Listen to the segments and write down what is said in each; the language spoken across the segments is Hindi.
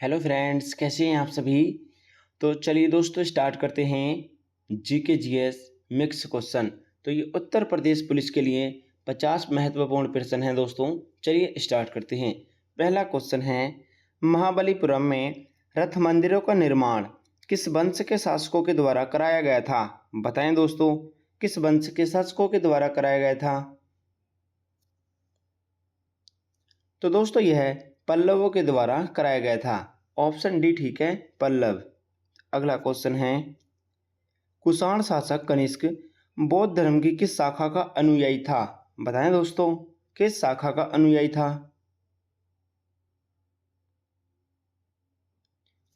हेलो फ्रेंड्स, कैसे हैं आप सभी। तो चलिए दोस्तों स्टार्ट करते हैं जीके जीएस मिक्स क्वेश्चन। तो ये उत्तर प्रदेश पुलिस के लिए 50 महत्वपूर्ण प्रश्न हैं दोस्तों। चलिए स्टार्ट करते हैं। पहला क्वेश्चन है, महाबलीपुरम में रथ मंदिरों का निर्माण किस वंश के शासकों के द्वारा कराया गया था। बताएं दोस्तों, किस वंश के शासकों के द्वारा कराया गया था। तो दोस्तों यह पल्लवों के द्वारा कराया गया था। ऑप्शन डी ठीक है, पल्लव। अगला क्वेश्चन है, कुषाण शासक कनिष्क बौद्ध धर्म की किस शाखा का अनुयायी था। बताएं दोस्तों, किस शाखा का अनुयायी था।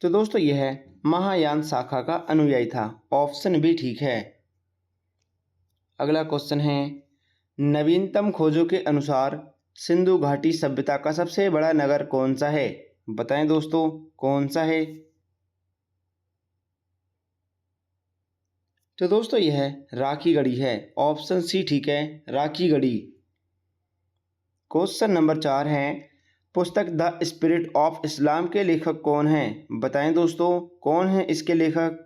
तो दोस्तों यह महायान शाखा का अनुयायी था। ऑप्शन बी ठीक है। अगला क्वेश्चन है, नवीनतम खोजों के अनुसार सिंधु घाटी सभ्यता का सबसे बड़ा नगर कौन सा है। बताएं दोस्तों, कौन सा है। तो दोस्तों यह राखीगढ़ी है। ऑप्शन सी ठीक है, राखीगढ़ी। क्वेश्चन नंबर 4 है, पुस्तक द स्पिरिट ऑफ इस्लाम के लेखक कौन हैं। बताएं दोस्तों, कौन है इसके लेखक।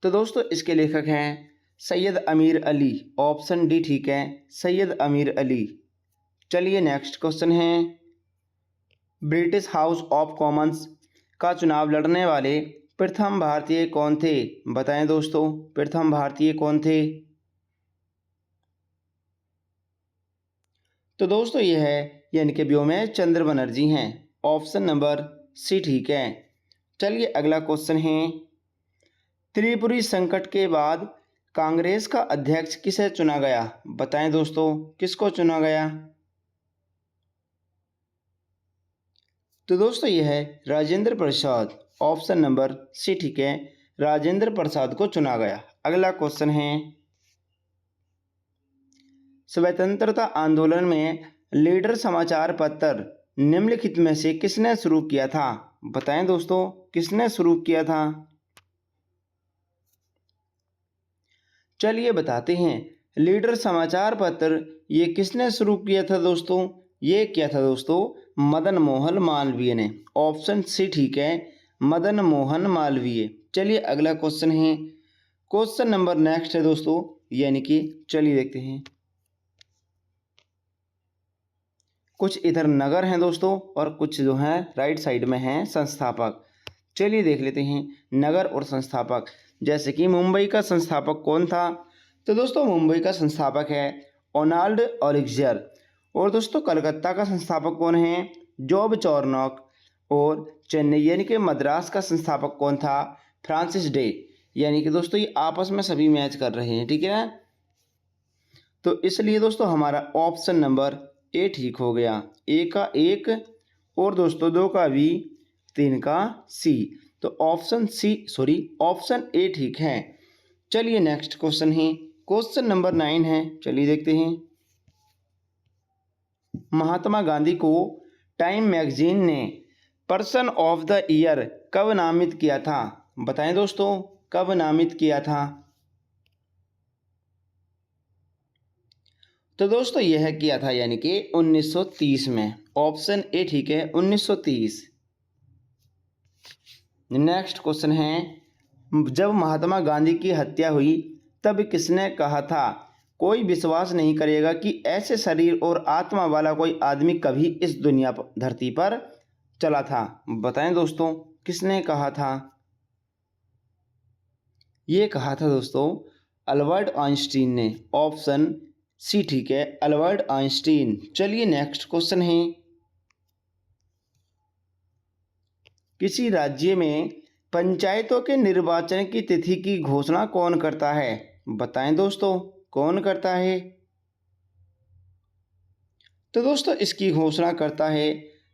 तो दोस्तों इसके लेखक हैं सैयद अमीर अली। ऑप्शन डी ठीक है, सैयद अमीर अली। चलिए नेक्स्ट क्वेश्चन है, ब्रिटिश हाउस ऑफ कॉमन्स का चुनाव लड़ने वाले प्रथम भारतीय कौन थे। बताएं दोस्तों, प्रथम भारतीय कौन थे। तो दोस्तों ये है यानी कि व्योमेश चंद्र बनर्जी हैं। ऑप्शन नंबर सी ठीक है। चलिए अगला क्वेश्चन है, त्रिपुरी संकट के बाद कांग्रेस का अध्यक्ष किसे चुना गया। बताएं दोस्तों, किसको चुना गया। तो दोस्तों यह है Rajendra Prasad. Option number C ठीक है, राजेंद्र प्रसाद को चुना गया। अगला क्वेश्चन है, स्वतंत्रता आंदोलन में लीडर समाचार पत्र निम्नलिखित में से किसने शुरू किया था। बताएं दोस्तों, किसने शुरू किया था। चलिए बताते हैं, लीडर समाचार पत्र ये किसने शुरू किया था दोस्तों। ये किया था दोस्तों मदन मोहन मालवीय ने। ऑप्शन सी ठीक है, मदन मोहन मालवीय। चलिए अगला क्वेश्चन है, क्वेश्चन नंबर नेक्स्ट है दोस्तों, यानी कि चलिए देखते हैं। कुछ इधर नगर हैं दोस्तों और कुछ जो हैं राइट साइड में हैं संस्थापक। चलिए देख लेते हैं नगर और संस्थापक। जैसे कि मुंबई का संस्थापक कौन था। तो दोस्तों मुंबई का संस्थापक है ओनाल्ड ओलिग्जर। और दोस्तों कलकत्ता का संस्थापक कौन है, जॉब चॉर्नॉक। और चेन्नई यानी कि मद्रास का संस्थापक कौन था, फ्रांसिस डे। यानी कि दोस्तों ये आपस में सभी मैच कर रहे हैं, ठीक है ना। तो इसलिए दोस्तों हमारा ऑप्शन नंबर ए ठीक हो गया। ए का एक और दोस्तों दो का बी, तीन का सी। तो ऑप्शन ए ठीक है। चलिए नेक्स्ट क्वेश्चन है, क्वेश्चन नंबर 9 है। चलिए देखते हैं, महात्मा गांधी को टाइम मैगजीन ने पर्सन ऑफ द ईयर कब नामित किया था। बताएं दोस्तों, कब नामित किया था। तो दोस्तों यह किया था यानी कि 1930 में। ऑप्शन ए ठीक है, 1930। नेक्स्ट क्वेश्चन है, जब महात्मा गांधी की हत्या हुई तब किसने कहा था, कोई विश्वास नहीं करेगा कि ऐसे शरीर और आत्मा वाला कोई आदमी कभी इस दुनिया पर धरती पर चला था। बताएं दोस्तों, किसने कहा था। ये कहा था दोस्तों अल्बर्ट आइंस्टीन ने। ऑप्शन सी ठीक है, अल्बर्ट आइंस्टीन। चलिए नेक्स्ट क्वेश्चन है, किसी राज्य में पंचायतों के निर्वाचन की तिथि की घोषणा कौन करता है। बताएं दोस्तों, कौन करता है। तो दोस्तों इसकी घोषणा करता है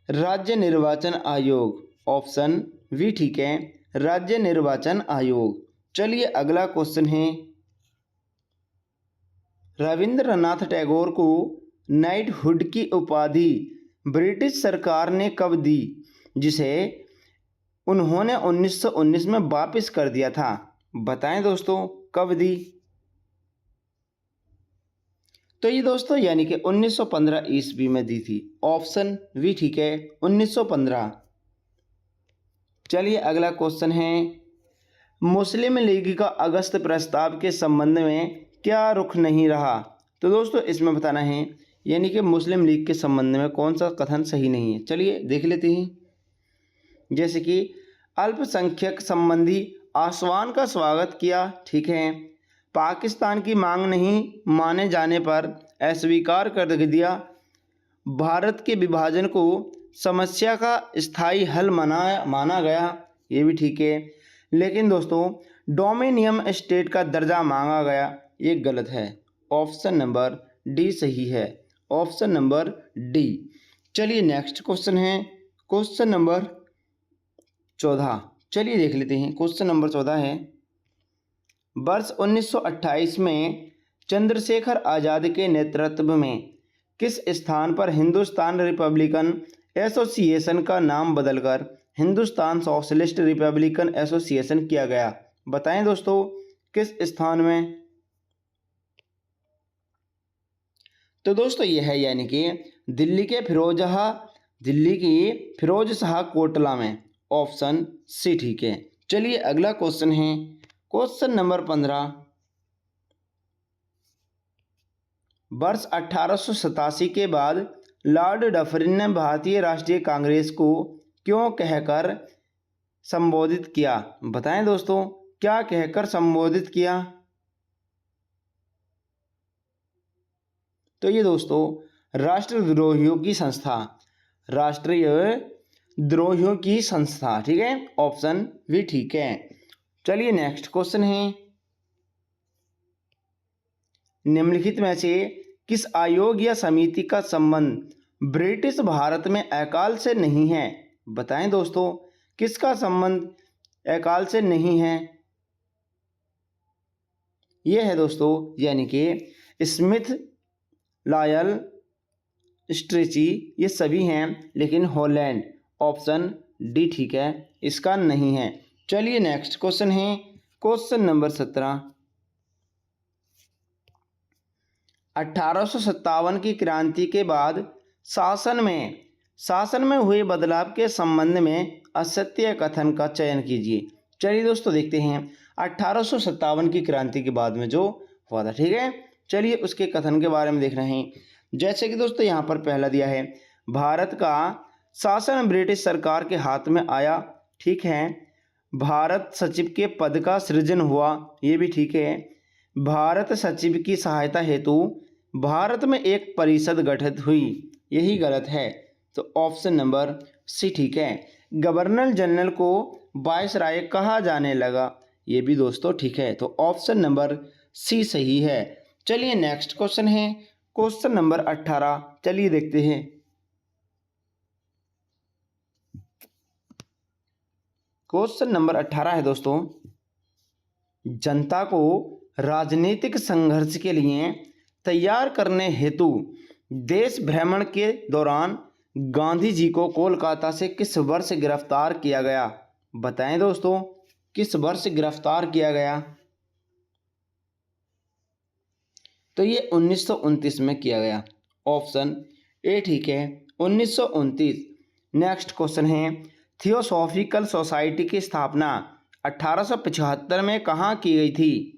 राज्य निर्वाचन आयोग। ऑप्शन बी ठीक है, राज्य निर्वाचन आयोग। चलिए अगला क्वेश्चन है, रविंद्रनाथ टैगोर को नाइटहुड की उपाधि ब्रिटिश सरकार ने कब दी, जिसे उन्होंने 1919 में वापस कर दिया था। बताएं दोस्तों, कब दी। तो ये दोस्तों यानी कि 1915 ईस्वी में दी थी। ऑप्शन बी ठीक है, 1915। चलिए अगला क्वेश्चन है, मुस्लिम लीग का अगस्त प्रस्ताव के संबंध में क्या रुख नहीं रहा। तो दोस्तों इसमें बताना है यानी कि मुस्लिम लीग के संबंध में कौन सा कथन सही नहीं है। चलिए देख लेते हैं। जैसे कि अल्पसंख्यक संबंधी आह्वान का स्वागत किया, ठीक है। पाकिस्तान की मांग नहीं माने जाने पर अस्वीकार कर दिया। भारत के विभाजन को समस्या का स्थायी हल माना गया, ये भी ठीक है। लेकिन दोस्तों डोमिनियन स्टेट का दर्जा मांगा गया, ये गलत है। ऑप्शन नंबर डी सही है, ऑप्शन नंबर डी। चलिए नेक्स्ट क्वेश्चन है, क्वेश्चन नंबर 14। चलिए देख लेते हैं। क्वेश्चन नंबर 14 है, वर्ष 1928 में चंद्रशेखर आज़ाद के नेतृत्व में किस स्थान पर हिंदुस्तान रिपब्लिकन एसोसिएशन का नाम बदलकर हिंदुस्तान सोशलिस्ट रिपब्लिकन एसोसिएशन किया गया। बताएं दोस्तों किस स्थान में। तो दोस्तों यह है यानी कि दिल्ली की फिरोज शाह कोटला में। ऑप्शन सी ठीक है। चलिए अगला क्वेश्चन है, क्वेश्चन नंबर 15। वर्ष 1887 के बाद लॉर्ड डफरिन ने भारतीय राष्ट्रीय कांग्रेस को क्यों कहकर संबोधित किया। बताएं दोस्तों क्या कहकर संबोधित किया। तो ये दोस्तों राष्ट्रद्रोहियों की संस्था, ठीक है। ऑप्शन भी ठीक है। चलिए नेक्स्ट क्वेश्चन है, निम्नलिखित में से किस आयोग या समिति का संबंध ब्रिटिश भारत में अकाल से नहीं है। बताएं दोस्तों किसका संबंध अकाल से नहीं है। यह है दोस्तों यानी कि स्मिथ, लॉयल, स्ट्रेची, ये सभी हैं, लेकिन हॉलैंड। ऑप्शन डी ठीक है, इसका नहीं है। चलिए नेक्स्ट क्वेश्चन है, क्वेश्चन नंबर 17। 1857 की क्रांति के बाद शासन में हुए बदलाव के संबंध में असत्य कथन का चयन कीजिए। चलिए दोस्तों देखते हैं 1857 की क्रांति के बाद में जो हुआ था, ठीक है। चलिए उसके कथन के बारे में देख रहे हैं। जैसे कि दोस्तों यहाँ पर पहला दिया है, भारत का शासन ब्रिटिश सरकार के हाथ में आया, ठीक है। भारत सचिव के पद का सृजन हुआ, ये भी ठीक है। भारत सचिव की सहायता हेतु भारत में एक परिषद गठित हुई, यही गलत है। तो ऑप्शन नंबर सी ठीक है। गवर्नर जनरल को वायसराय कहा जाने लगा, ये भी दोस्तों ठीक है। तो ऑप्शन नंबर सी सही है। चलिए नेक्स्ट क्वेश्चन है, क्वेश्चन नंबर 18। चलिए देखते हैं। क्वेश्चन नंबर 18 है दोस्तों, जनता को राजनीतिक संघर्ष के लिए तैयार करने हेतु देश भ्रमण के दौरान गांधी जी को कोलकाता से किस वर्ष गिरफ्तार किया गया। बताएं दोस्तों किस वर्ष गिरफ्तार किया गया। तो ये 1929 में किया गया। ऑप्शन ए ठीक है, 1929। नेक्स्ट क्वेश्चन है, थियोसॉफिकल सोसाइटी की स्थापना 1875 में कहाँ की गई थी।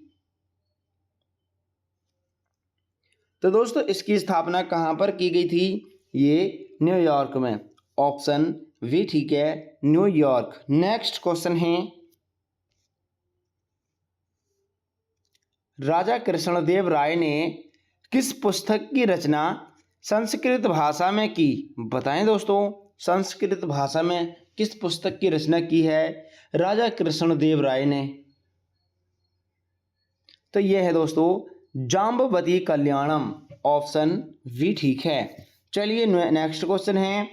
तो दोस्तों इसकी स्थापना कहाँ पर की गई थी, ये न्यूयॉर्क में। ऑप्शन वी ठीक है, न्यूयॉर्क। नेक्स्ट क्वेश्चन है, राजा कृष्णदेव राय ने किस पुस्तक की रचना संस्कृत भाषा में की। बताएं दोस्तों संस्कृत भाषा में किस पुस्तक की रचना की है राजा कृष्णदेव राय ने। तो यह है दोस्तों जाम्बवती कल्याणम। ऑप्शन वी ठीक है। चलिए नेक्स्ट क्वेश्चन है,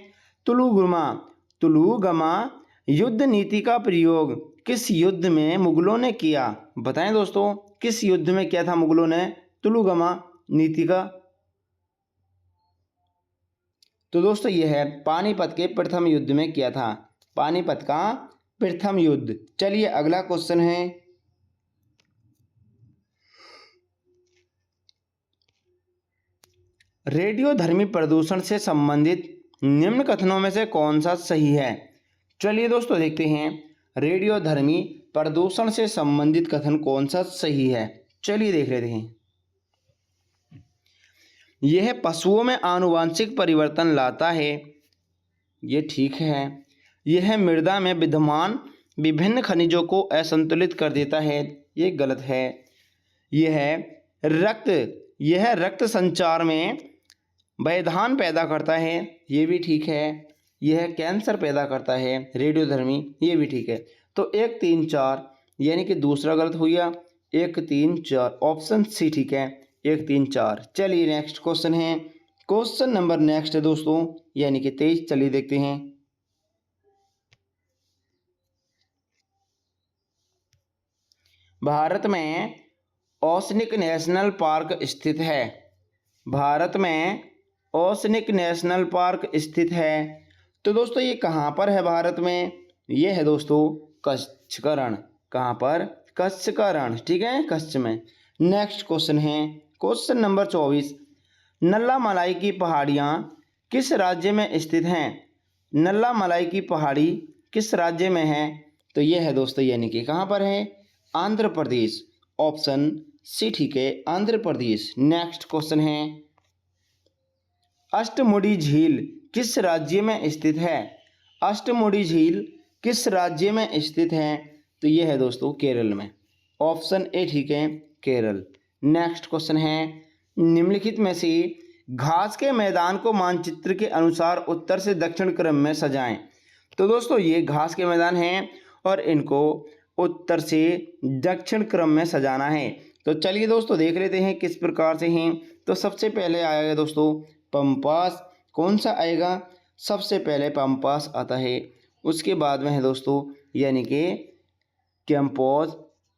तुलुगमा युद्ध नीति का प्रयोग किस युद्ध में मुगलों ने किया। बताएं दोस्तों किस युद्ध में किया था मुगलों ने तुलुगमा नीति का। तो दोस्तों यह है पानीपत के प्रथम युद्ध में किया था, पानीपत का प्रथम युद्ध। चलिए अगला क्वेश्चन है, रेडियोधर्मी प्रदूषण से संबंधित निम्न कथनों में से कौन सा सही है। चलिए दोस्तों देखते हैं रेडियोधर्मी प्रदूषण से संबंधित कथन कौन सा सही है। चलिए देख लेते हैं। यह पशुओं में आनुवांशिक परिवर्तन लाता है, ये ठीक है। यह मृदा में विद्यमान विभिन्न खनिजों को असंतुलित कर देता है, ये गलत है। यह रक्त संचार में व्यवधान पैदा करता है, ये भी ठीक है। यह कैंसर पैदा करता है रेडियोधर्मी, ये भी ठीक है। तो 1 3 4 यानी कि दूसरा गलत हो गया। 1 3 4 ऑप्शन सी ठीक है, 1 3 4। चलिए नेक्स्ट क्वेश्चन है, क्वेश्चन नंबर नेक्स्ट है दोस्तों यानी कि 23। चलिए देखते हैं। भारत में ओसनिक नेशनल पार्क स्थित है। भारत में ओसनिक नेशनल पार्क स्थित है। तो दोस्तों ये कहाँ पर है भारत में? ये है दोस्तों कच्छ का रण। कहाँ पर? कच्छ का रण, ठीक है, कच्छ में। नेक्स्ट क्वेश्चन है क्वेश्चन नंबर 24। नल्ला मलाई की पहाड़ियाँ किस राज्य में स्थित हैं? नल्ला मलाई की पहाड़ी किस राज्य में है? तो ये है दोस्तों यानी कि कहाँ पर है? आंध्र प्रदेश। ऑप्शन सी ठीक है, आंध्र प्रदेश। नेक्स्ट क्वेश्चन है अष्टमुडी झील किस राज्य में स्थित है? अष्टमुडी झील किस राज्य में स्थित है? तो ये है दोस्तों केरल में। ऑप्शन ए ठीक है, केरल। नेक्स्ट क्वेश्चन है निम्नलिखित में से घास के मैदान को मानचित्र के अनुसार उत्तर से दक्षिण क्रम में सजाएं। तो दोस्तों ये घास के मैदान हैं और इनको उत्तर से दक्षिण क्रम में सजाना है। तो चलिए दोस्तों देख लेते हैं किस प्रकार से हैं। तो सबसे पहले आएगा दोस्तों पंपास। कौन सा आएगा? सबसे पहले पंपास आता है, उसके बाद में है दोस्तों यानी कि कैंपोज।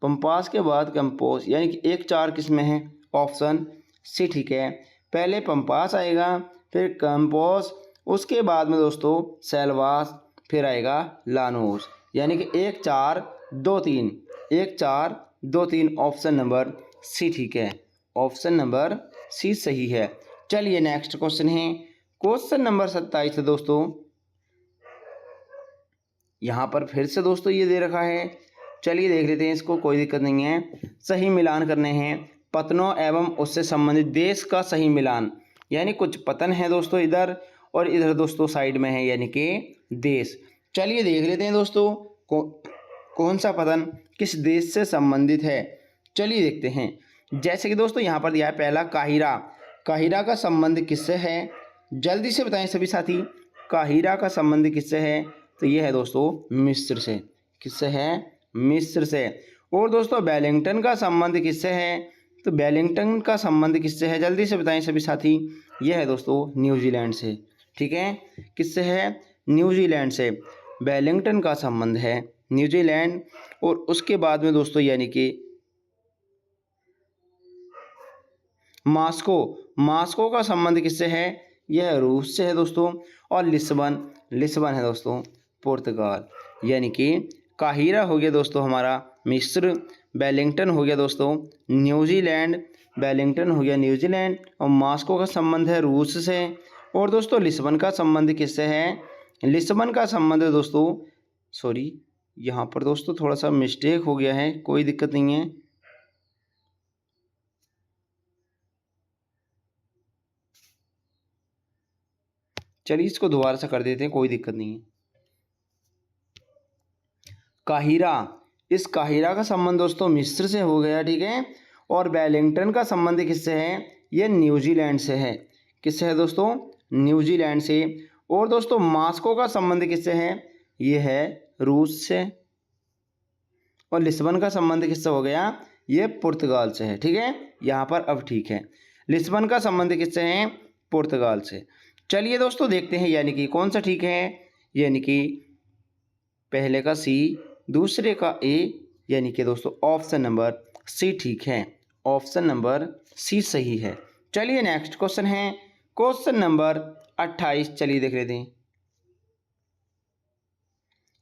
पंपास के बाद कैंपोज यानी कि 1 4 किस में है? ऑप्शन सी ठीक है। पहले पंपास आएगा, फिर कैंपोज, उसके बाद में दोस्तों सेल्वास, फिर आएगा लानोस। यानी कि 1 4 2 3, 1 4 2 3। ऑप्शन नंबर सी ठीक है, ऑप्शन नंबर सी सही है। चलिए नेक्स्ट क्वेश्चन है क्वेश्चन नंबर 27 है दोस्तों। यहाँ पर फिर से दोस्तों ये दे रखा है, चलिए देख लेते हैं इसको, कोई दिक्कत नहीं है। सही मिलान करने हैं पतनों एवं उससे संबंधित देश का सही मिलान। यानी कुछ पतन है दोस्तों इधर और इधर दोस्तों साइड में है यानी कि देश। चलिए देख लेते हैं दोस्तों कौन सा पतन किस देश से संबंधित है। चलिए देखते हैं। जैसे कि दोस्तों यहाँ पर दिया है पहला काहिरा। काहिरा का संबंध किससे है? जल्दी से बताएं सभी साथी, काहिरा का संबंध किससे है? तो ये है दोस्तों मिस्र से। किससे है? मिस्र से। और दोस्तों वेलिंगटन का संबंध किससे है? तो वेलिंगटन का संबंध किससे है? जल्दी से बताएं सभी साथी। यह है दोस्तों न्यूजीलैंड से, ठीक है। किससे है? न्यूजीलैंड से। वेलिंगटन का संबंध है न्यूजीलैंड। और उसके बाद में दोस्तों यानी कि मास्को। मास्को का संबंध किससे है? यह रूस से है दोस्तों। और लिस्बन है दोस्तों पुर्तगाल। यानी कि काहिरा हो गया दोस्तों हमारा मिस्र, वेलिंगटन हो गया दोस्तों न्यूजीलैंड, वेलिंगटन हो गया न्यूजीलैंड, और मास्को का संबंध है रूस से। और दोस्तों लिस्बन का संबंध किससे है? लिस्बन का संबंध दोस्तों, सॉरी यहाँ पर दोस्तों थोड़ा सा मिस्टेक हो गया है, कोई दिक्कत नहीं है। चलिए इसको दोबारा से कर देते हैं, कोई दिक्कत नहीं है। काहिरा, इस काहिरा का संबंध दोस्तों मिस्र से हो गया, ठीक है। और वेलिंगटन का संबंध किससे है? यह न्यूजीलैंड से है। किससे है दोस्तों? न्यूजीलैंड से। और दोस्तों मास्को का संबंध किससे है? यह है रूस से। और लिस्बन का संबंध किससे हो गया? ये पुर्तगाल से है, ठीक है। यहाँ पर अब ठीक है, लिस्बन का संबंध किससे है? पुर्तगाल से। चलिए दोस्तों देखते हैं यानी कि कौन सा ठीक है। यानी कि पहले का सी, दूसरे का ए, यानी कि दोस्तों ऑप्शन नंबर सी ठीक है, ऑप्शन नंबर सी सही है। चलिए नेक्स्ट क्वेश्चन है क्वेश्चन नंबर 28। चलिए देख लेते हैं।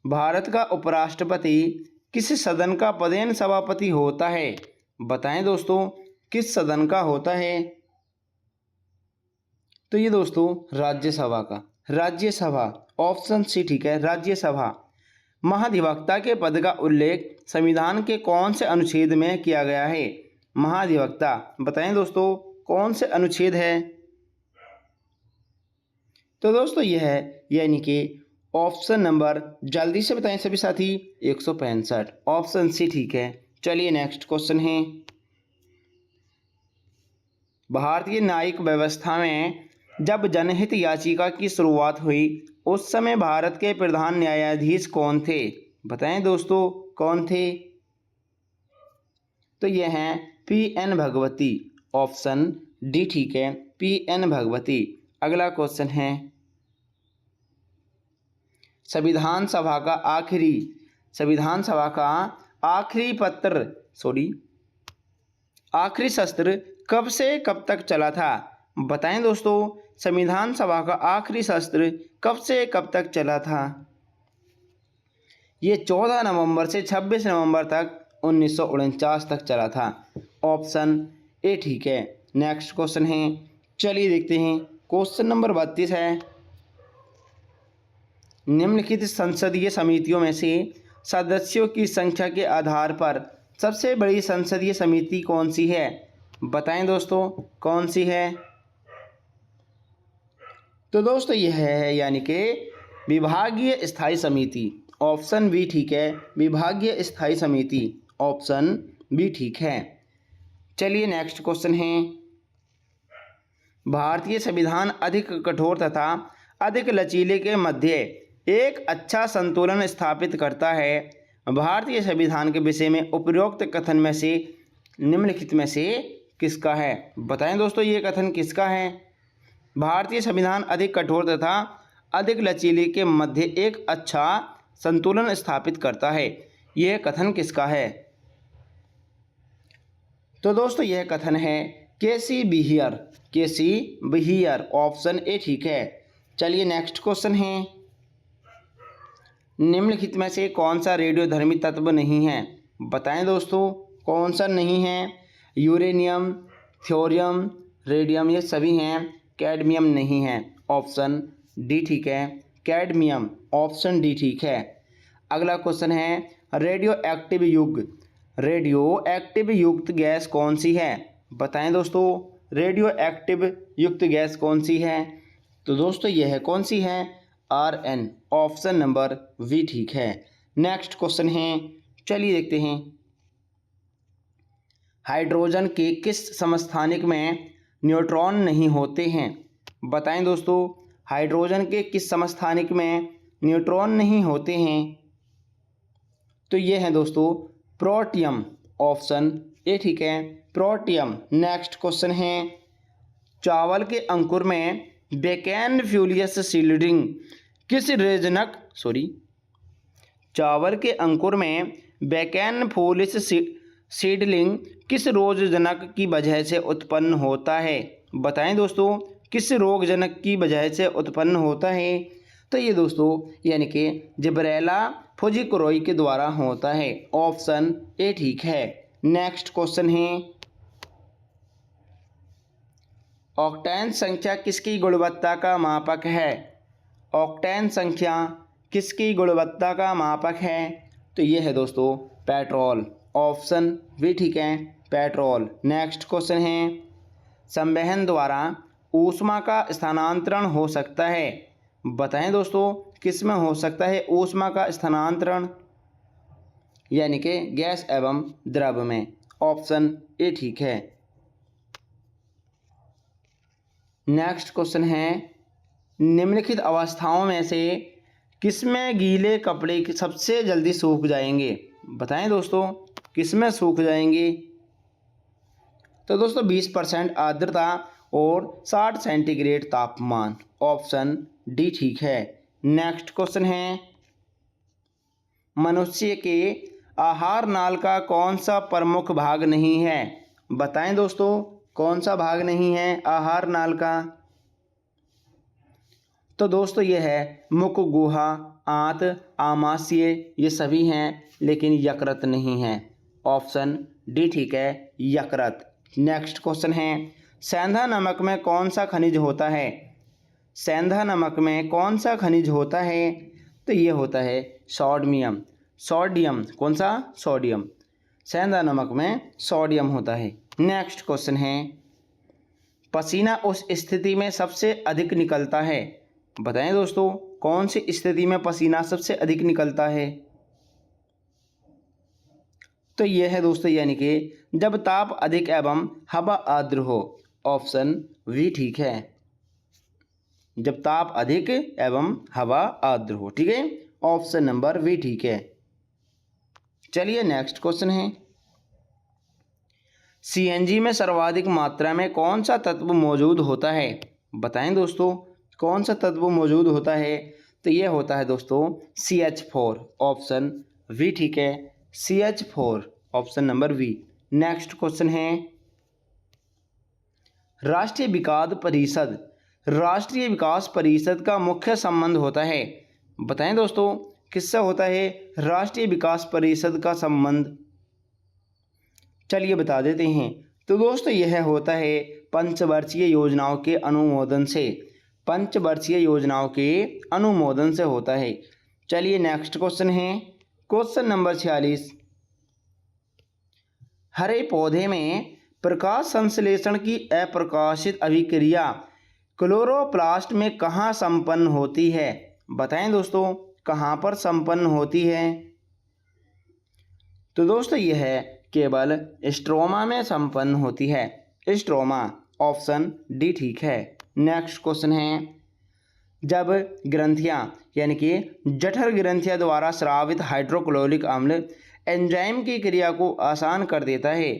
भारत का उपराष्ट्रपति किस सदन का पदेन सभापति होता है? बताएं दोस्तों किस सदन का होता है? तो ये दोस्तों राज्यसभा का, राज्यसभा ऑप्शन सी ठीक है, राज्यसभा। महाधिवक्ता के पद का उल्लेख संविधान के कौन से अनुच्छेद में किया गया है? महाधिवक्ता, बताएं दोस्तों कौन से अनुच्छेद है? तो दोस्तों यह है यानी कि ऑप्शन नंबर, जल्दी से बताएं सभी साथी, 165, ऑप्शन सी ठीक है। चलिए नेक्स्ट क्वेश्चन है, भारतीय न्यायिक व्यवस्था में जब जनहित याचिका की शुरुआत हुई उस समय भारत के प्रधान न्यायाधीश कौन थे? बताएं दोस्तों कौन थे? तो ये हैं पी.एन. भगवती, ऑप्शन डी ठीक है, पी.एन. भगवती। अगला क्वेश्चन है, संविधान सभा का आखिरी सत्र कब से कब तक चला था? बताएं दोस्तों संविधान सभा का आखिरी सत्र कब से कब तक चला था? ये 14 नवंबर से 26 नवंबर तक 1949 तक चला था, ऑप्शन ए ठीक है। नेक्स्ट क्वेश्चन है, चलिए देखते हैं, क्वेश्चन नंबर 32 है, निम्नलिखित संसदीय समितियों में से सदस्यों की संख्या के आधार पर सबसे बड़ी संसदीय समिति कौन सी है? बताएं दोस्तों कौन सी है? तो दोस्तों यह है यानी कि विभागीय स्थायी समिति, ऑप्शन बी ठीक है, विभागीय स्थायी समिति, ऑप्शन बी ठीक है। चलिए नेक्स्ट क्वेश्चन है, भारतीय संविधान अधिक कठोर तथा अधिक लचीले के मध्य एक अच्छा संतुलन स्थापित करता है। भारतीय संविधान के विषय में उपरोक्त कथन में से निम्नलिखित में से किसका है? बताएं दोस्तों ये कथन किसका है? भारतीय संविधान अधिक कठोर तथा अधिक लचीले के मध्य एक अच्छा संतुलन स्थापित करता है, यह कथन किसका है? तो दोस्तों यह कथन है के.सी. बिहियर, ऑप्शन ए ठीक है। चलिए नेक्स्ट क्वेश्चन है, निम्नलिखित में से कौन सा रेडियोधर्मी तत्व नहीं है? बताएं दोस्तों कौन सा नहीं है? यूरेनियम, थोरियम, रेडियम ये सभी हैं, कैडमियम नहीं है, ऑप्शन डी ठीक है, कैडमियम, ऑप्शन डी ठीक है। अगला क्वेश्चन है, रेडियो एक्टिव युक्त गैस कौन सी है? बताएं दोस्तों रेडियो एक्टिव युक्त गैस कौन सी है? तो दोस्तों यह है कौन सी है? आरएन, ऑप्शन नंबर वी ठीक है। नेक्स्ट क्वेश्चन है, चलिए देखते हैं, हाइड्रोजन के किस समस्थानिक में न्यूट्रॉन नहीं होते हैं? बताएं दोस्तों हाइड्रोजन के किस समस्थानिक में न्यूट्रॉन नहीं होते हैं? तो ये है दोस्तों प्रोटियम, ऑप्शन ए ठीक है, प्रोटियम। नेक्स्ट क्वेश्चन है, चावल के अंकुर में बेकैन फ्यूलियस सीडलिंग किस रेजनक चावल के अंकुर में बेकैन फ्यूलियस सीडलिंग किस रोगजनक की वजह से उत्पन्न होता है? बताएं दोस्तों किस रोगजनक की वजह से उत्पन्न होता है? तो ये दोस्तों यानी कि जिब्रेला फुजिकुरोई के द्वारा होता है, ऑप्शन ए ठीक है। नेक्स्ट क्वेश्चन है, ऑक्टेन संख्या किसकी गुणवत्ता का मापक है? ऑक्टेन संख्या किसकी गुणवत्ता का मापक है? तो ये है दोस्तों पेट्रोल, ऑप्शन बी ठीक है, पेट्रोल। नेक्स्ट क्वेश्चन है, संवहन द्वारा ऊष्मा का स्थानांतरण हो सकता है? बताएं दोस्तों किस में हो सकता है ऊष्मा का स्थानांतरण? यानी कि गैस एवं द्रव में, ऑप्शन ए ठीक है। नेक्स्ट क्वेश्चन है, निम्नलिखित अवस्थाओं में से किसमें गीले कपड़े सबसे जल्दी सूख जाएंगे? बताएं दोस्तों किसमें सूख जाएंगे? तो दोस्तों 20% आर्द्रता और 60 सेंटीग्रेड तापमान, ऑप्शन डी ठीक है। नेक्स्ट क्वेश्चन है, मनुष्य के आहार नाल का कौन सा प्रमुख भाग नहीं है? बताएं दोस्तों कौन सा भाग नहीं है आहार नाल का? तो दोस्तों ये है मुख, गुहा, आंत, आमाशय ये सभी हैं, लेकिन यकृत नहीं है, ऑप्शन डी ठीक है, यकृत। नेक्स्ट क्वेश्चन है, सेंधा नमक में कौन सा खनिज होता है? सेंधा नमक में कौन सा खनिज होता है? तो ये होता है सोडियम। सोडियम, कौन सा? सोडियम। सेंधा नमक में सोडियम होता है। नेक्स्ट क्वेश्चन है, पसीना उस स्थिति में सबसे अधिक निकलता है। बताएं दोस्तों, कौन सी स्थिति में पसीना सबसे अधिक निकलता है? तो यह है दोस्तों यानी कि जब ताप अधिक एवं हवा आर्द्र हो। ऑप्शन वी ठीक है, जब ताप अधिक एवं हवा आर्द्र हो। ठीक है, ऑप्शन नंबर वी ठीक है। चलिए नेक्स्ट क्वेश्चन है, सीएनजी में सर्वाधिक मात्रा में कौन सा तत्व मौजूद होता है? बताएं दोस्तों, कौन सा तत्व मौजूद होता है? तो यह होता है दोस्तों CH4। ऑप्शन वी ठीक है, CH4, option number V. Next question है, राष्ट्रीय विकास परिषद का मुख्य संबंध होता है। बताएं दोस्तों, किससे होता है राष्ट्रीय विकास परिषद का संबंध? चलिए बता देते हैं। तो दोस्तों यह होता है पंचवर्षीय योजनाओं के अनुमोदन से। पंचवर्षीय योजनाओं के अनुमोदन से होता है। चलिए नेक्स्ट क्वेश्चन है, क्वेश्चन नंबर 46, हरे पौधे में प्रकाश संश्लेषण की अप्रकाशित अभिक्रिया क्लोरोप्लास्ट में कहाँ संपन्न होती है? बताएं दोस्तों, कहाँ पर संपन्न होती है? तो दोस्तों यह केवल स्ट्रोमा में संपन्न होती है। स्ट्रोमा, ऑप्शन डी ठीक है। नेक्स्ट क्वेश्चन है, जब ग्रंथियां यानी कि जठर ग्रंथियां द्वारा स्रावित हाइड्रोक्लोरिक अम्ल एंजाइम की क्रिया को आसान कर देता है।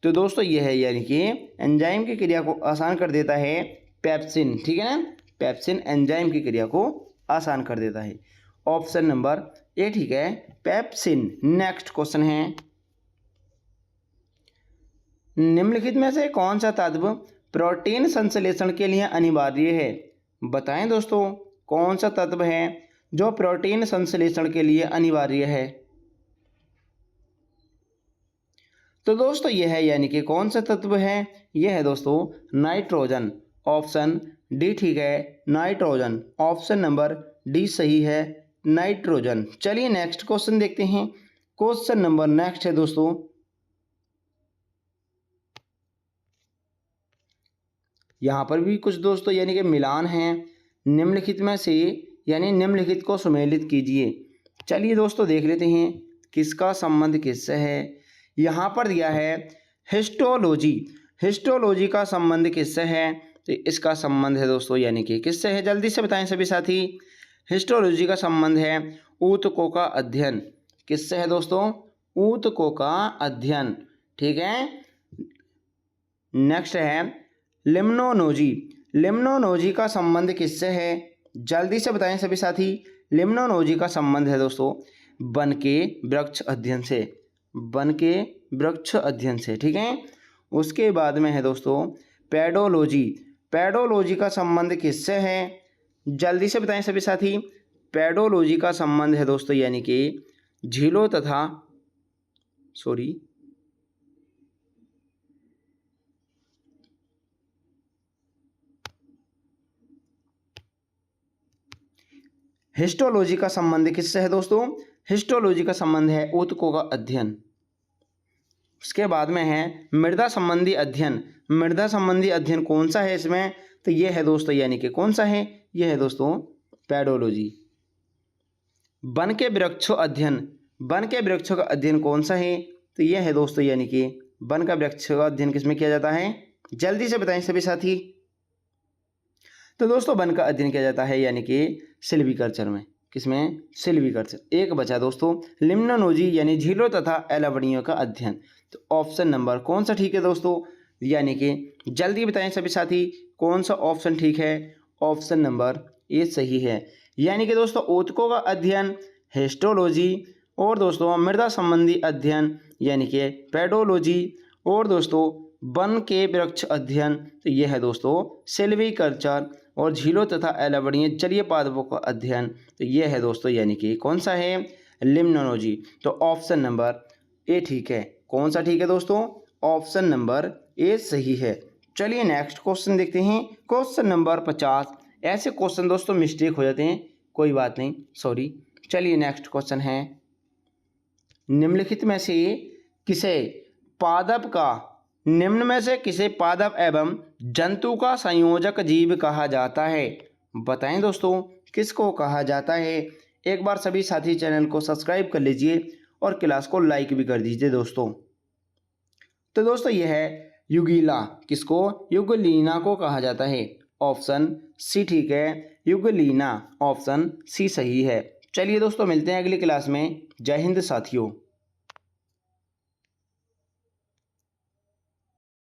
तो दोस्तों यह है यानी कि एंजाइम की क्रिया को आसान कर देता है पेप्सिन। ठीक है ना, पेप्सिन एंजाइम की क्रिया को आसान कर देता है। ऑप्शन नंबर ए ठीक है, पेप्सिन। नेक्स्ट क्वेश्चन है, निम्नलिखित में से कौन सा तत्व प्रोटीन संश्लेषण के लिए अनिवार्य है? बताएं दोस्तों, कौन सा तत्व है जो प्रोटीन संश्लेषण के लिए अनिवार्य है? तो दोस्तों यह है यानी कि कौन सा तत्व है? यह है दोस्तों नाइट्रोजन। ऑप्शन डी ठीक है, नाइट्रोजन। ऑप्शन नंबर डी सही है, नाइट्रोजन। चलिए नेक्स्ट क्वेश्चन देखते हैं। क्वेश्चन नंबर नेक्स्ट है दोस्तों, यहाँ पर भी कुछ दोस्तों यानी कि मिलान है। निम्नलिखित में से यानी निम्नलिखित को सुमेलित कीजिए। चलिए दोस्तों देख लेते हैं किसका संबंध किससे है। यहाँ पर दिया है हिस्टोलॉजी। हिस्टोलॉजी का संबंध किससे है? तो इसका संबंध है दोस्तों यानी कि किससे है? जल्दी से बताएं सभी साथी। हिस्टोलॉजी का संबंध है ऊतकों का अध्ययन। किससे है दोस्तों? ऊतकों का अध्ययन। ठीक है। नेक्स्ट है लिम्नोलॉजी। लिम्नोलॉजी का संबंध किससे है? जल्दी से बताएं सभी साथी। लिम्नोलॉजी का संबंध है दोस्तों वन के वृक्ष अध्ययन से। वन के वृक्ष अध्ययन से। ठीक है। उसके बाद में है दोस्तों पेडोलॉजी। पेडोलॉजी का संबंध किससे है? जल्दी से बताएं सभी साथी। पेडोलॉजी का संबंध है दोस्तों यानी कि झीलों तथा हिस्टोलॉजी का संबंध किससे है दोस्तों? हिस्टोलॉजी का संबंध है ऊतकों का अध्ययन। उसके बाद में है मृदा संबंधी अध्ययन। मृदा संबंधी अध्ययन कौन सा है इसमें? तो ये है दोस्तों यानी कि कौन सा है? ये है दोस्तों पेडोलॉजी। वन के वृक्षों अध्ययन। वन के वृक्षों का अध्ययन कौन सा है? तो ये है दोस्तों यानी कि वन का वृक्ष का अध्ययन किसमें किया जाता है? जल्दी से बताएं सभी साथी। तो दोस्तों वन का अध्ययन किया जाता है यानी कि सिल्वीकल्चर में। किसमें? सिल्वीकल्चर। एक बचा दोस्तों लिम्नोलॉजी यानी झीलों तथा एलावड़ियों का अध्ययन। तो ऑप्शन नंबर कौन सा ठीक है दोस्तों? यानी कि जल्दी बताएं सभी साथी कौन सा ऑप्शन ठीक है? ऑप्शन नंबर ए सही है। यानी कि दोस्तों ऊतकों का अध्ययन हिस्टोलॉजी और दोस्तों मृदा संबंधी अध्ययन यानी कि पेडोलॉजी और दोस्तों वन के वृक्ष अध्ययन तो यह है दोस्तों सिल्वीकल्चर और झीलों तथा एलावड़ियों जलीय पादपों का अध्ययन तो यह है दोस्तों यानी कि कौन सा है? लिम्नोलॉजी। तो ऑप्शन नंबर ए ठीक है। कौन सा ठीक है दोस्तों? ऑप्शन नंबर ए सही है। चलिए नेक्स्ट क्वेश्चन देखते हैं। Question number 50। ऐसे क्वेश्चन दोस्तों मिस्टेक हो जाते हैं, कोई बात नहीं, सॉरी। चलिए नेक्स्ट क्वेश्चन है, निम्नलिखित में से किसे पादप का निम्न में से किसे पादप एवं जंतु का संयोजक जीव कहा जाता है? बताएं दोस्तों किसको कहा जाता है। एक बार सभी साथी चैनल को सब्सक्राइब कर लीजिए और क्लास को लाइक भी कर दीजिए दोस्तों। तो दोस्तों यह है युगीला, किसको? युगलीना को कहा जाता है। ऑप्शन सी ठीक है, युगलीना, ऑप्शन सी सही है। चलिए दोस्तों मिलते हैं अगली क्लास में। जय हिंद साथियों।